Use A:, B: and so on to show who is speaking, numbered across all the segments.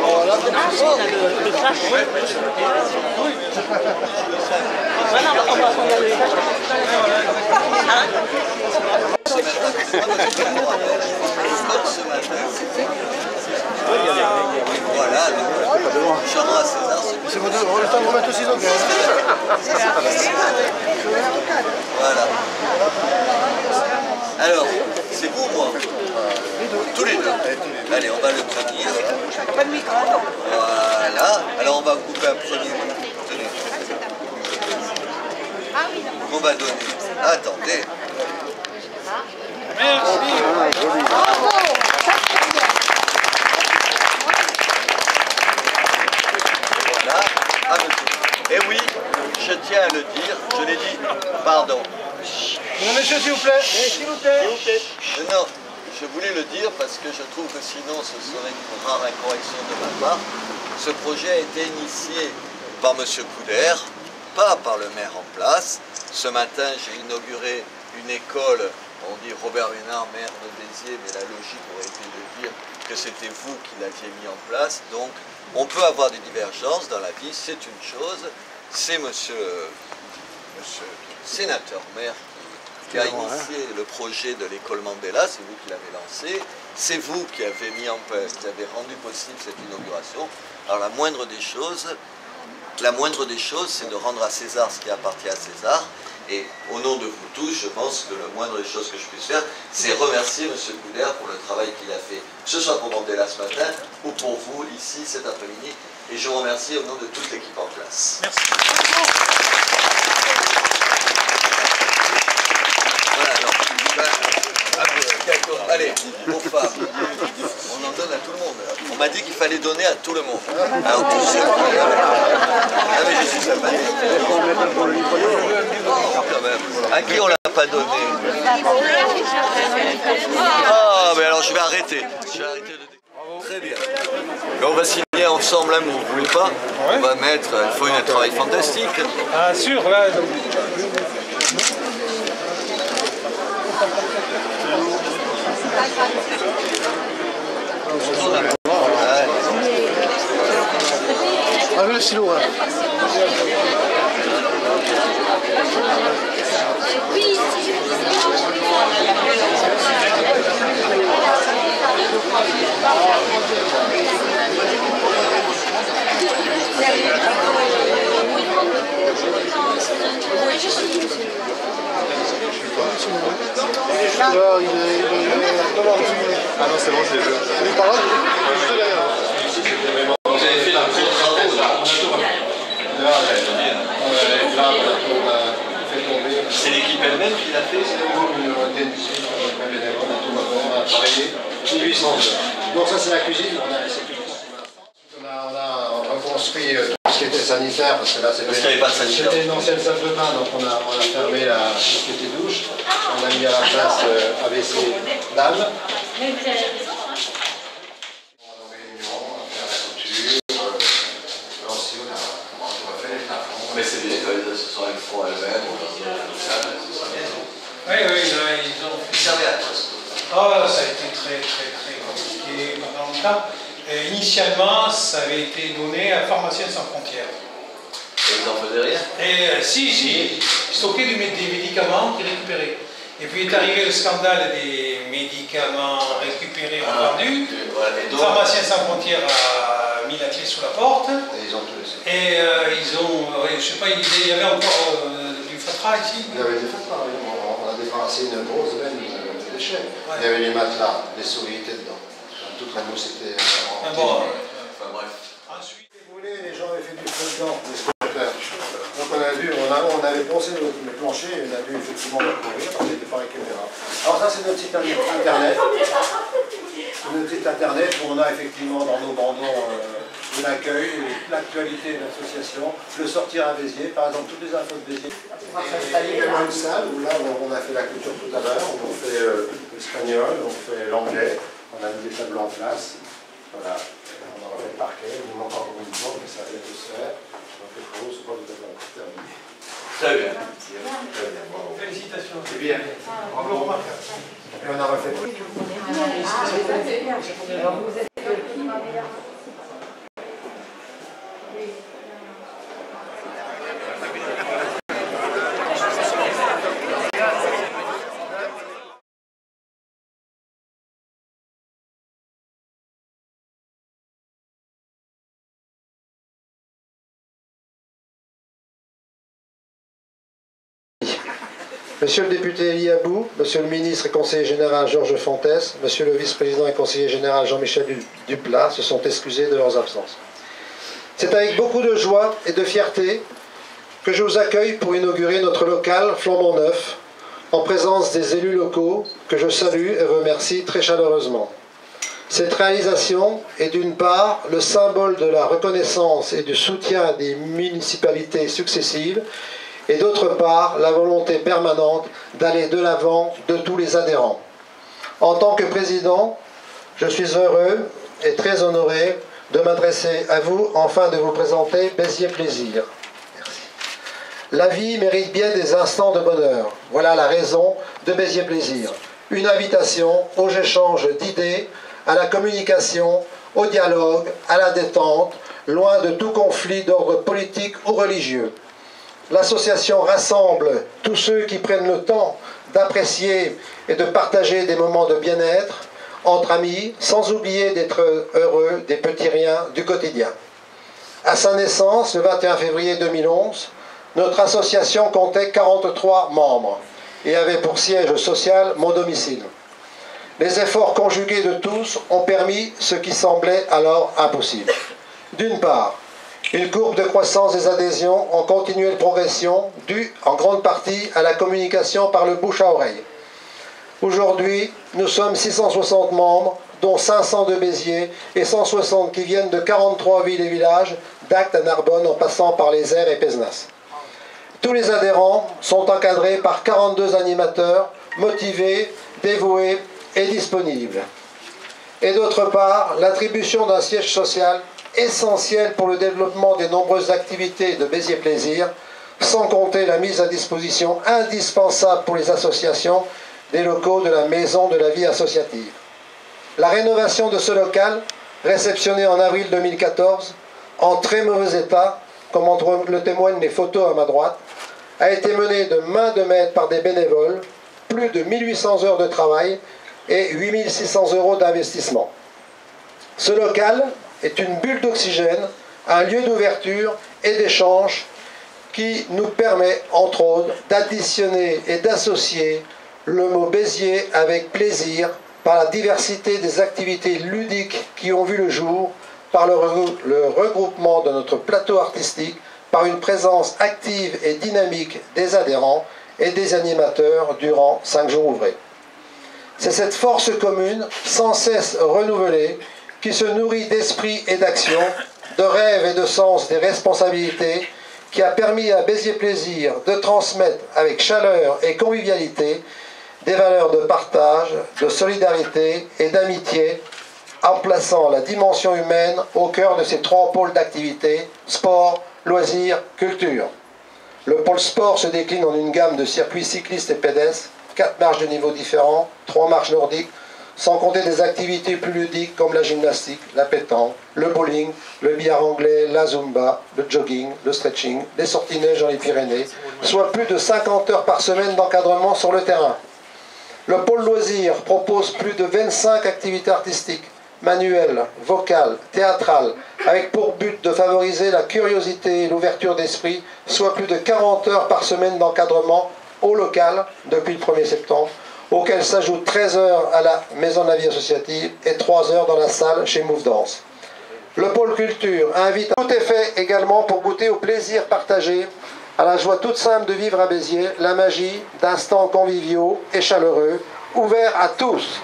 A: Voilà, le crash. Voilà, on va le crash.
B: Voilà, Chandra à César.
C: C'est bon, on le temps de remettre aussi donc.
B: Voilà. Alors, c'est vous, moi. Tous les deux. Allez, on va le tenir.
A: Pas de micro.
B: Voilà. Alors, on va couper un premier. Tenez. On va donner. Attendez.
A: Merci.
B: Voilà. Ah, monsieur. Et oui, je tiens à le dire, je l'ai dit, pardon.
C: Non, monsieur, s'il vous plaît. S'il vous plaît.
B: Non, je voulais le dire parce que je trouve que sinon ce serait une rare incorrection de ma part. Ce projet a été initié par M. Couder, pas par le maire en place. Ce matin, j'ai inauguré une école, on dit Robert Ménard, maire de Béziers, mais la logique aurait été de dire que c'était vous qui l'aviez mis en place. Donc, on peut avoir des divergences dans la vie, c'est une chose. C'est monsieur sénateur maire qui a initié le projet de l'école Mandela, c'est vous qui l'avez lancé, c'est vous qui avez mis en place, qui avez rendu possible cette inauguration. Alors la moindre des choses, c'est de rendre à César ce qui appartient à César. Et au nom de vous tous, je pense que la moindre des choses que je puisse faire, c'est remercier M. Couder pour le travail qu'il a fait, que ce soit pour Mandela ce matin ou pour vous ici cet après-midi. Et je vous remercie au nom de toute l'équipe en place.
A: Merci.
B: Voilà, alors, allez, aux femmes, on en donne à tout le monde. On m'a dit qu'il fallait donner à tout le monde. Alors, tous ceux qui... Ah, mais je suis sympathique. Quand même. À qui on l'a pas donné? Ah, mais alors je vais arrêter. Très bien. Mais on va signer ensemble un mot, vous voulez pas? On va mettre, il faut un travail fantastique.
C: Ah, sûr, là. Donc... Ah, le stylo, là. Alors, il est... Ah non, c'est bon, c'est le jeu. Les paroles,
B: Vous avez fait la cour de travaux, là. C'est l'équipe elle-même qui l'a fait?
D: On a travaillé 1800 heures. Donc ça c'est la cuisine, on a reconstruit tout ce qui était sanitaire, parce que là c'était une ancienne salle de bain, donc on a fermé tout ce qui était douche, on a mis à la place AVC dame.
B: Mais c'est bien, ce sont les fonds elles-mêmes, tout ça, ce sera bien.
E: Oui, là, ils ont...
B: Ils servaient à quoi?
E: Ah, ça a été très compliqué pendant longtemps. Initialement, ça avait été donné à Pharmaciens sans frontières.
B: Et ils n'en faisaient rien?
E: Et si, ils stockaient des médicaments qu'ils récupéraient. Et puis est arrivé le scandale des médicaments récupérés revendus. Pharmaciens sans frontières a mis la clé sous la porte.
D: Et ils ont tout laissé.
E: Et ils ont, je sais pas, il y avait encore du fatras ici.
D: Il y avait des fatras, oui. On a débarrassé une grosse veine de déchets.
E: Ouais.
D: Il y avait les matelas, les souris étaient dedans. Toute la mousse était en
B: Enfin bref.
E: Ensuite,
D: Si vous voulez, les gens avaient fait du feu dedans, des spectateurs. Donc on a vu, on avait poncé le plancher et on a vu effectivement parcourir, parce que c'était par les caméras. Alors ça c'est notre site internet. Notre site internet où on a effectivement dans nos bandeaux de l'accueil, l'actualité de l'association, le sortir à Béziers, par exemple toutes les infos de Béziers. On va s'installer également une salle où là on a fait la culture tout à l'heure, on fait l'espagnol, on fait l'anglais, on a mis des tableaux en place. Voilà, on aura fait le parquet, il nous manque encore une porte, mais ça vient de se faire. Donc les travaux ne sont pas tout à fait encore terminés.
B: Très bien.
D: Bravo.
E: félicitations.
D: C'est bien.
E: Bravo, remarquable.
D: Et on a refait. Monsieur le député Elie Abou, Monsieur le ministre et conseiller général Georges Fontès, Monsieur le vice-président et conseiller général Jean-Michel Duplat se sont excusés de leurs absences. C'est avec beaucoup de joie et de fierté que je vous accueille pour inaugurer notre local flambant neuf, en présence des élus locaux que je salue et remercie très chaleureusement. Cette réalisation est d'une part le symbole de la reconnaissance et du soutien des municipalités successives, et d'autre part la volonté permanente d'aller de l'avant de tous les adhérents. En tant que président, je suis heureux et très honoré de m'adresser à vous afin de vous présenter Béziers Plaisir. Merci. La vie mérite bien des instants de bonheur. Voilà la raison de Béziers Plaisir. Une invitation aux échanges d'idées, à la communication, au dialogue, à la détente, loin de tout conflit d'ordre politique ou religieux. L'association rassemble tous ceux qui prennent le temps d'apprécier et de partager des moments de bien-être entre amis, sans oublier d'être heureux des petits riens du quotidien. À sa naissance, le 21 février 2011, notre association comptait 43 membres et avait pour siège social mon domicile. Les efforts conjugués de tous ont permis ce qui semblait alors impossible. D'une part, une courbe de croissance des adhésions en continuelle progression, due en grande partie à la communication par le bouche à oreille. Aujourd'hui, nous sommes 660 membres, dont 500 de Béziers et 160 qui viennent de 43 villes et villages, d'Actes à Narbonne en passant par les Airs et Pézenas. Tous les adhérents sont encadrés par 42 animateurs motivés, dévoués et disponibles. Et d'autre part, l'attribution d'un siège social essentiel pour le développement des nombreuses activités de Béziers Plaisir, sans compter la mise à disposition indispensable pour les associations des locaux de la Maison de la Vie Associative. La rénovation de ce local, réceptionné en avril 2014, en très mauvais état, comme en le témoignent les photos à ma droite, a été menée de main de maître par des bénévoles, plus de 1800 heures de travail et 8600 € d'investissement. Ce local est une bulle d'oxygène, un lieu d'ouverture et d'échange qui nous permet, entre autres, d'additionner et d'associer le mot Béziers avec plaisir par la diversité des activités ludiques qui ont vu le jour, par le regroupement de notre plateau artistique, par une présence active et dynamique des adhérents et des animateurs durant 5 jours ouvrés. C'est cette force commune, sans cesse renouvelée, qui se nourrit d'esprit et d'action, de rêve et de sens des responsabilités, qui a permis à Béziers Plaisir de transmettre avec chaleur et convivialité des valeurs de partage, de solidarité et d'amitié, en plaçant la dimension humaine au cœur de ces 3 pôles d'activité, sport, loisirs, culture. Le pôle sport se décline en une gamme de circuits cyclistes et pédestres, 4 marches de niveaux différents, 3 marches nordiques, sans compter des activités plus ludiques comme la gymnastique, la pétanque, le bowling, le billard anglais, la zumba, le jogging, le stretching, les sorties neige dans les Pyrénées, soit plus de 50 heures par semaine d'encadrement sur le terrain. Le pôle loisirs propose plus de 25 activités artistiques, manuelles, vocales, théâtrales, avec pour but de favoriser la curiosité et l'ouverture d'esprit, soit plus de 40 heures par semaine d'encadrement au local depuis le 1er septembre, auxquelles s'ajoutent 13 heures à la Maison de la Vie Associative et 3 heures dans la salle chez Move Dance. Le pôle culture invite à tout est fait également pour goûter au plaisir partagé, à la joie toute simple de vivre à Béziers, la magie d'instants conviviaux et chaleureux, ouverts à tous,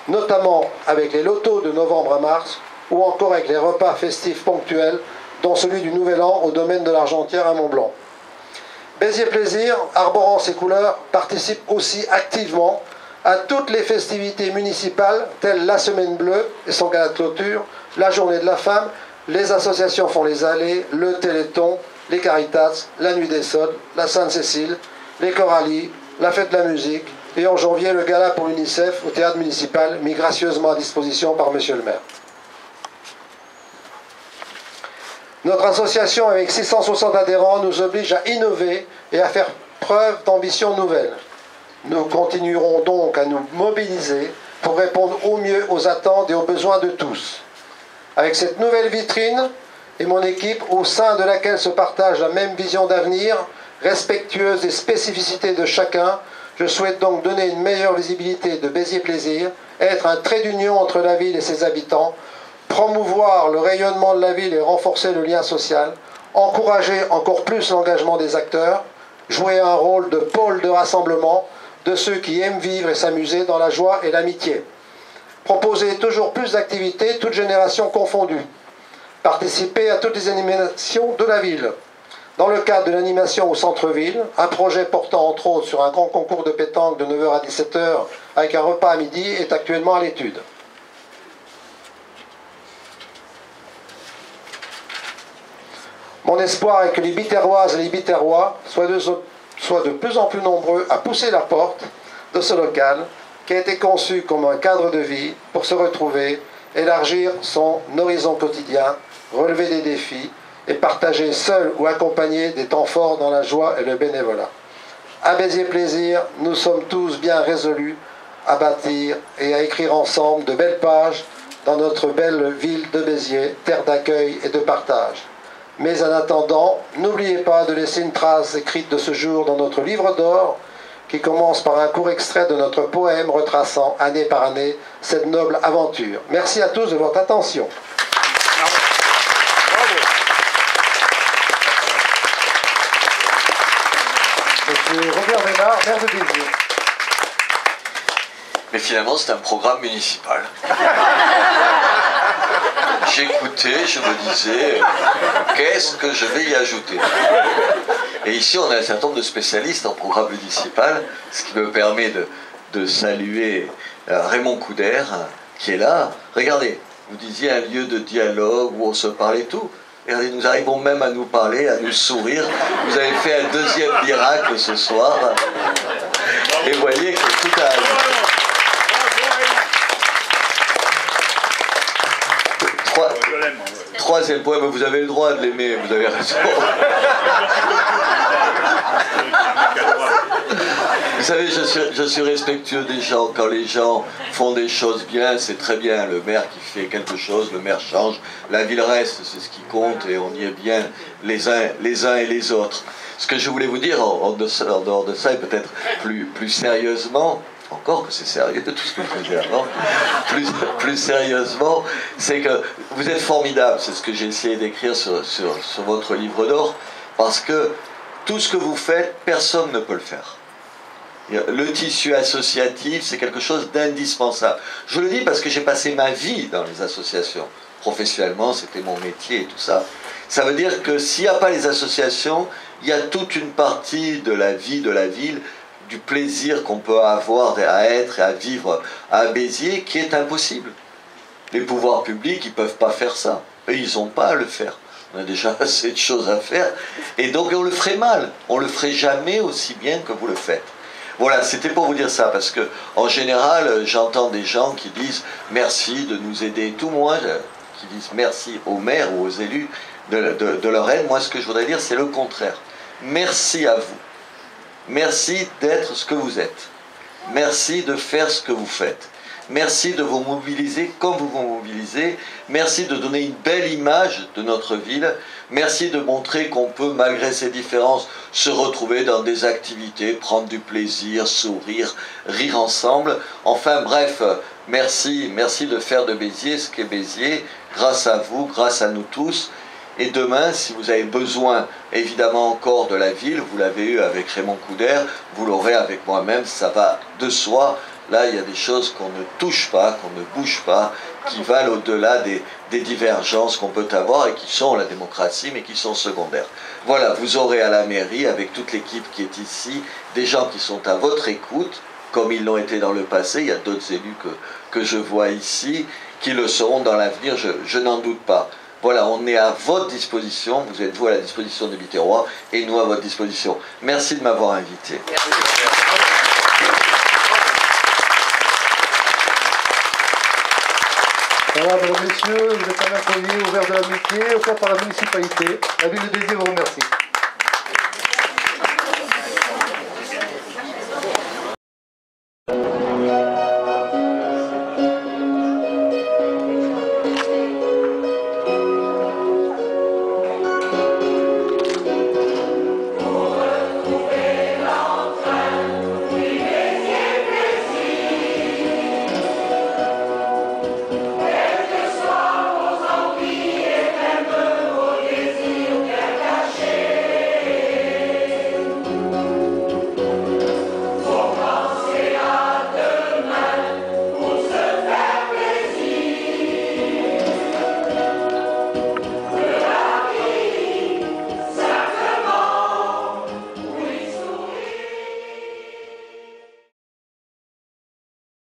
D: notamment avec les lotos de novembre à mars, ou encore avec les repas festifs ponctuels, dont celui du Nouvel An au domaine de l'Argentière à Mont-Blanc. Béziers Plaisir, arborant ses couleurs, participe aussi activement à toutes les festivités municipales, telles la Semaine Bleue et son gala de clôture, la Journée de la Femme, les associations font les allées, le Téléthon, les Caritas, la Nuit des Sols, la Sainte-Cécile, les Coralies, la Fête de la Musique, et en janvier, le gala pour l'UNICEF au théâtre municipal, mis gracieusement à disposition par Monsieur le maire. Notre association, avec 660 adhérents, nous oblige à innover et à faire preuve d'ambition nouvelle. Nous continuerons donc à nous mobiliser pour répondre au mieux aux attentes et aux besoins de tous. Avec cette nouvelle vitrine et mon équipe, au sein de laquelle se partage la même vision d'avenir, respectueuse des spécificités de chacun, je souhaite donc donner une meilleure visibilité de Béziers Plaisir, être un trait d'union entre la ville et ses habitants, promouvoir le rayonnement de la ville et renforcer le lien social, encourager encore plus l'engagement des acteurs, jouer un rôle de pôle de rassemblement de ceux qui aiment vivre et s'amuser dans la joie et l'amitié. Proposer toujours plus d'activités, toutes générations confondues. Participer à toutes les animations de la ville. Dans le cadre de l'animation au centre-ville, un projet portant entre autres sur un grand concours de pétanque de 9h à 17h avec un repas à midi est actuellement à l'étude. Mon espoir est que les Biterroises et les Biterrois soient de plus en plus nombreux à pousser la porte de ce local qui a été conçu comme un cadre de vie pour se retrouver, élargir son horizon quotidien, relever des défis et partager seul ou accompagné des temps forts dans la joie et le bénévolat. À Béziers Plaisir, nous sommes tous bien résolus à bâtir et à écrire ensemble de belles pages dans notre belle ville de Béziers, terre d'accueil et de partage. Mais en attendant, n'oubliez pas de laisser une trace écrite de ce jour dans notre livre d'or qui commence par un court extrait de notre poème retraçant année par année cette noble aventure. Merci à tous de votre attention. Monsieur Robert Ménard, maire de Béziers.
B: Mais finalement, c'est un programme municipal. J'écoutais, je me disais, qu'est-ce que je vais y ajouter? Et ici, on a un certain nombre de spécialistes en programme municipal, ce qui me permet de saluer Raymond Couder, qui est là. Regardez, vous disiez un lieu de dialogue où on se parle et tout. Regardez, nous arrivons même à nous parler, à nous sourire. Vous avez fait un deuxième miracle ce soir. Et vous voyez que tout a... Troisième point, mais vous avez le droit de l'aimer, vous avez raison. Vous savez, je suis respectueux des gens. Quand les gens font des choses bien, c'est très bien. Le maire qui fait quelque chose, le maire change, la ville reste, c'est ce qui compte et on y est bien les uns et les autres. Ce que je voulais vous dire en dehors de ça et peut-être plus sérieusement, encore que c'est sérieux tout ce que je faisais avant, plus sérieusement, c'est que vous êtes formidables, c'est ce que j'ai essayé d'écrire sur votre livre d'or, parce que tout ce que vous faites, personne ne peut le faire. Le tissu associatif, c'est quelque chose d'indispensable. Je le dis parce que j'ai passé ma vie dans les associations. Professionnellement, c'était mon métier et tout ça. Ça veut dire que s'il n'y a pas les associations, il y a toute une partie de la vie de la ville, du plaisir qu'on peut avoir à être et à vivre à Béziers qui est impossible. Les pouvoirs publics, ils ne peuvent pas faire ça. Et ils n'ont pas à le faire. On a déjà assez de choses à faire. Et donc on le ferait mal. On ne le ferait jamais aussi bien que vous le faites. Voilà, c'était pour vous dire ça, parce que en général, j'entends des gens qui disent merci de nous aider et tout. Moi, qui disent merci aux maires ou aux élus de leur aide. Moi, ce que je voudrais dire, c'est le contraire. Merci à vous. Merci d'être ce que vous êtes. Merci de faire ce que vous faites. Merci de vous mobiliser comme vous vous mobilisez. Merci de donner une belle image de notre ville. Merci de montrer qu'on peut, malgré ces différences, se retrouver dans des activités, prendre du plaisir, sourire, rire ensemble. Enfin bref, merci de faire de Béziers ce qu'est Béziers, grâce à vous, grâce à nous tous. Et demain, si vous avez besoin, évidemment, encore de la ville, vous l'avez eu avec Raymond Couder, vous l'aurez avec moi-même, ça va de soi. Là, il y a des choses qu'on ne touche pas, qu'on ne bouge pas, qui valent au-delà des divergences qu'on peut avoir et qui sont la démocratie, mais qui sont secondaires. Voilà, vous aurez à la mairie, avec toute l'équipe qui est ici, des gens qui sont à votre écoute, comme ils l'ont été dans le passé. Il y a d'autres élus que je vois ici, qui le seront dans l'avenir, je n'en doute pas. Voilà, on est à votre disposition, vous êtes vous à la disposition des Biterrois et nous à votre disposition. Merci de m'avoir invité.
D: Voilà, mesdames et messieurs, vous êtes un employé ouvert de l'amitié, offert par la municipalité. La ville de Béziers vous remercie.